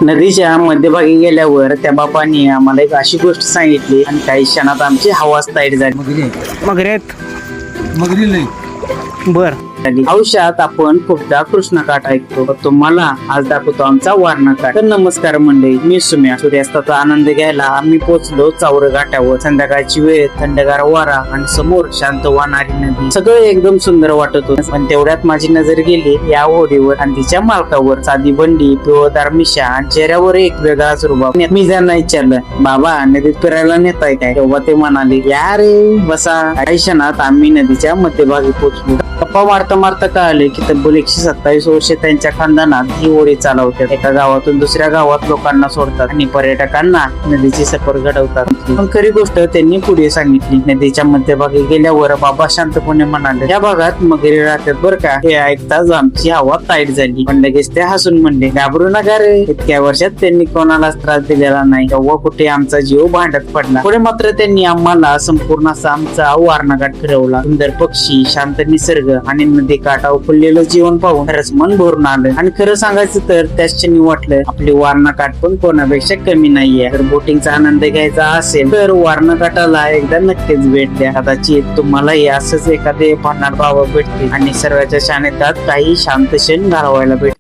नदीच्या मध्यभागी गेल्यावर त्या बापाने आम्हाला एक अशी गोष्ट सांगितली आणि काही क्षणात आमची हवाच ताईट झाली. मगरी नाही बर आयुष्यात आपण खूपदा कृष्णकाठ ऐकतो, पण तुम्हाला आज दाखवतो आमचा वारणा. तर नमस्कार मंडळी, मी सुम्या. सूर्यास्ताचा आनंद घ्यायला आम्ही पोहोचलो चावर घाटावर. संध्याकाळची वेळ, थंडगार वारा आणि समोर शांत वाहणारी नदी. सगळं एकदम सुंदर वाटत होतं. पण तेवढ्यात माझी नजर गेली या ओढीवर आणि तिच्या मालकावर. साधी बंडी, पिवळदार मिशा आणि चेहऱ्यावर एक वेगळाच रुबाब. मी त्यांना विचारलं, बाबा नदीत फिरायला नेताय काय? तेव्हा ते म्हणाले, या रे बसा. काही क्षणात आम्ही नदीच्या मध्यभागी पोहोचलो. गप्पा मारता मारता कळाले की तब्बल 127 वर्षे त्यांच्या खानदानात ही ओढी चालवतात. एका गावातून दुसऱ्या गावात लोकांना सोडतात आणि पर्यटकांना नदीची सफर घडवतात. पण खरी गोष्ट त्यांनी पुढे सांगितली. नदीच्या मध्यभागी गेल्यावर बाबा शांतपणे म्हणाले, या भागात मगरी राहतात बर का. हे ऐकताच आमची हवा ताईट झाली. पण लगेच ते हसून म्हणले, घाबरू नका रे, इतक्या वर्षात त्यांनी कोणालाच त्रास दिलेला नाही. तेव्हा कुठे आमचा जीव भांड्यात पडला. पुढे मात्र त्यांनी आम्हाला संपूर्ण असा आमचा वारणाघाट फिरवला. सुंदर पक्षी, शांत निसर्ग आणि नदी काठावर फुललेलं जीवन पाहून खरंच मन भरून आलं. आणि खरं सांगायचं तर त्याच क्षणी वाटलं आपली वारणाघाट पण कोणापेक्षा कमी नाहीये. तर बोटिंगचा आनंद घ्यायचा असेल तर वारणाघाटाला एकदा नक्कीच भेट द्या. कदाचित तुम्हालाही असंच एखादे पाहणार बाबा भेटतील आणि सर्वांच्या शाळेत काही शांत क्षण घालवायला भेटतील.